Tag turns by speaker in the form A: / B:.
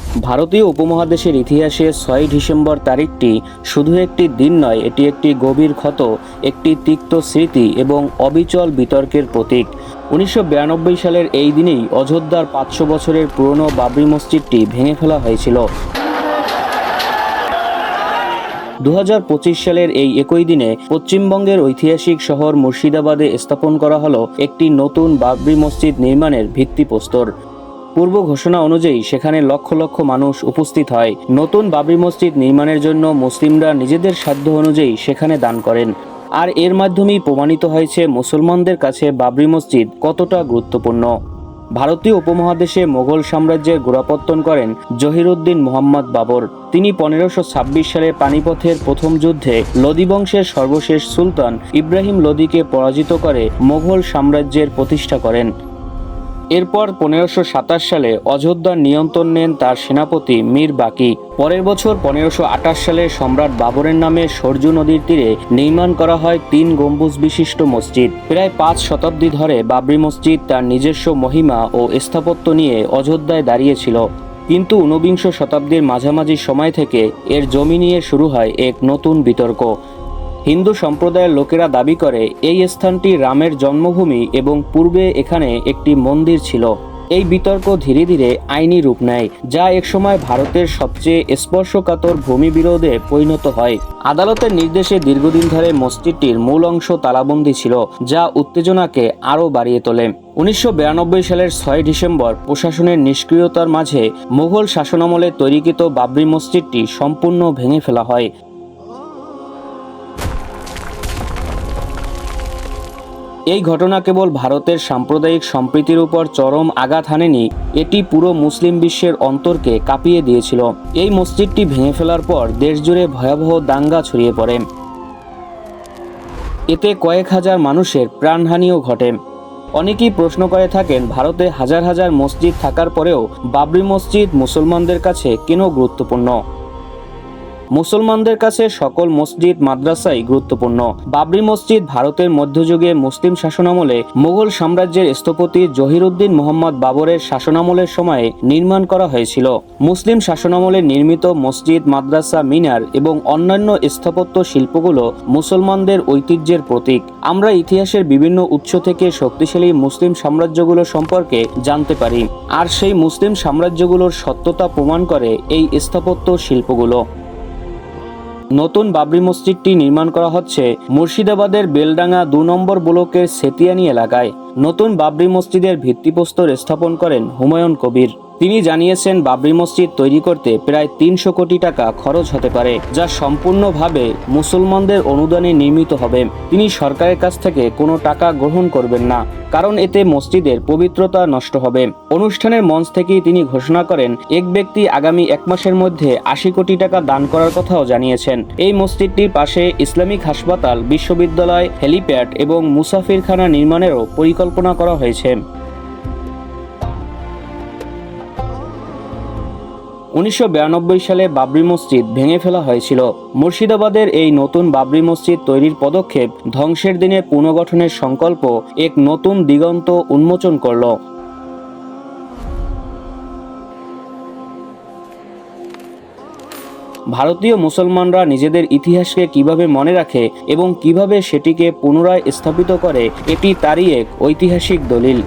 A: ভারতীয় উপমহাদেশের ইতিহাসে ৬ ডিসেম্বর তারিখটি শুধু একটি দিন নয়, এটি একটি গভীর ক্ষত, একটি তিক্ত স্মৃতি এবং অবিচল বিতর্কের প্রতীক। ১৯৯২ সালের এই দিনেই অযোধ্যার ৫০০ বছরের পুরনো বাবরি মসজিদটি ভেঙে ফেলা হয়েছিল। ২০২৫ সালের এই একই দিনে পশ্চিমবঙ্গের ঐতিহাসিক শহর মুর্শিদাবাদে স্থাপন করা হলো একটি নতুন বাবরি মসজিদ নির্মাণের ভিত্তিপ্রস্তর। পূর্ব ঘোষণা অনুযায়ী সেখানে লক্ষ লক্ষ মানুষ উপস্থিত হয়। নতুন বাবরি মসজিদ নির্মাণের জন্য মুসলিমরা নিজেদের সাধ্য অনুযায়ী সেখানে দান করেন। আর এর মাধ্যমেই প্রমাণিত হয়েছে মুসলমানদের কাছে বাবরি মসজিদ কতটা গুরুত্বপূর্ণ। ভারতীয় উপমহাদেশে মোগল সাম্রাজ্যের গোড়াপত্তন করেন জহিরুদ্দিন মুহাম্মদ বাবর। তিনি ১৫২৬ সালে পানিপথের প্রথম যুদ্ধে লোদি বংশের সর্বশেষ সুলতান ইব্রাহিম লোদিকে পরাজিত করে মোগল সাম্রাজ্যের প্রতিষ্ঠা করেন। এরপর ১৫২৭ সালে অযোধ্যার নিয়ন্ত্রণ নেন তার সেনাপতি মীর বাকি। পরের বছর ১৫২৮ সালে সম্রাট বাবরের নামে সরজু নদীর তীরে নির্মাণ করা হয় ৩ গম্বুজ বিশিষ্ট মসজিদ। প্রায় ৫ শতাব্দী ধরে বাবরি মসজিদ তার নিজস্ব মহিমা ও স্থাপত্য নিয়ে অযোধ্যায় দাঁড়িয়েছিল। কিন্তু ঊনবিংশ শতাব্দীর মাঝামাঝি সময় থেকে এর জমি নিয়ে শুরু হয় এক নতুন বিতর্ক। হিন্দু সম্প্রদায়ের লোকেরা দাবি করে এই স্থানটি রামের জন্মভূমি এবং পূর্বে এখানে একটি মন্দির ছিল। এই বিতর্ক ধীরে ধীরে আইনি রূপ নেয়, যা একসময় ভারতের সবচেয়ে স্পর্শকাতর ভূমি বিরোধে পরিণত হয়। আদালতের নির্দেশে দীর্ঘদিন ধরে মসজিদটির মূল অংশ তালাবন্দী ছিল, যা উত্তেজনাকে আরও বাড়িয়ে তোলে। ১৯৯২ সালের ৬ ডিসেম্বর প্রশাসনের নিষ্ক্রিয়তার মাঝে মুঘল শাসনামলে তৈরিকৃত বাবরি মসজিদটি সম্পূর্ণ ভেঙে ফেলা হয়। এই ঘটনা কেবল ভারতের সাম্প্রদায়িক সম্প্রীতির উপর চরম আঘাত হানেনি, এটি পুরো মুসলিম বিশ্বের অন্তরকে কাঁপিয়ে দিয়েছিল। এই মসজিদটি ভেঙে ফেলার পর দেশজুড়ে ভয়াবহ দাঙ্গা ছড়িয়ে পড়ে। এতে কয়েক হাজার মানুষের প্রাণহানিও ঘটে। অনেকেই প্রশ্ন করে থাকেন, ভারতে হাজার হাজার মসজিদ থাকার পরেও বাবরি মসজিদ মুসলমানদের কাছে কেন গুরুত্বপূর্ণ? মুসলমানদের কাছে সকল মসজিদ মাদ্রাসাই গুরুত্বপূর্ণ। বাবরি মসজিদ ভারতের মধ্যযুগে মুসলিম শাসনামলে মুঘল সাম্রাজ্যের স্থপতি জহিরুদ্দিন মুহাম্মদ বাবরের শাসনামলের সময়ে নির্মাণ করা হয়েছিল। মুসলিম শাসনামলে নির্মিত মসজিদ, মাদ্রাসা, মিনার এবং অন্যান্য স্থাপত্য শিল্পগুলো মুসলমানদের ঐতিহ্যের প্রতীক। আমরা ইতিহাসের বিভিন্ন উৎস থেকে শক্তিশালী মুসলিম সাম্রাজ্যগুলো সম্পর্কে জানতে পারি, আর সেই মুসলিম সাম্রাজ্যগুলোর সত্যতা প্রমাণ করে এই স্থাপত্য শিল্পগুলো। নতুন বাবরি মসজিদটি নির্মাণ করা হচ্ছে মুর্শিদাবাদের বেলডাঙ্গা ২ নম্বর ব্লকের সেতিয়ানি এলাকায়। নতুন বাবরি মসজিদের ভিত্তিপ্রস্তর স্থাপন করেন হুমায়ুন কবির। তিনি জানিয়েছেন, বাবরি মসজিদ তৈরি করতে প্রায় ৩০০ কোটি টাকা খরচ হতে পারে, যা সম্পূর্ণভাবে মুসলমানদের অনুদানে নির্মিত হবে। তিনি সরকারের কাছ থেকে কোনো টাকা গ্রহণ করবেন না, কারণ এতে মসজিদের পবিত্রতা নষ্ট হবে। অনুষ্ঠানের মঞ্চ থেকেই তিনি ঘোষণা করেন, এক ব্যক্তি আগামী ১ মাসের মধ্যে ৮০ কোটি টাকা দান করার কথাও জানিয়েছেন। এই মসজিদটির পাশে ইসলামিক হাসপাতাল, বিশ্ববিদ্যালয়, হেলিপ্যাড এবং মুসাফিরখানা নির্মাণেরও পরিকল্পনা করা হয়েছে। ১৯৯২ সালে বাবরি মসজিদ ভেঙে ফেলা হয়েছিল। মুর্শিদাবাদের এই নতুন বাবরি মসজিদ তৈরির পদক্ষেপ ধ্বংসের দিনে পুনর্গঠনের সংকল্প এক নতুন দিগন্ত উন্মোচন করল। ভারতীয় মুসলমানরা নিজেদের ইতিহাসকে কিভাবে মনে রাখে এবং কিভাবে সেটিকে পুনরায় স্থাপিত করে, এটি তারই এক ঐতিহাসিক দলিল।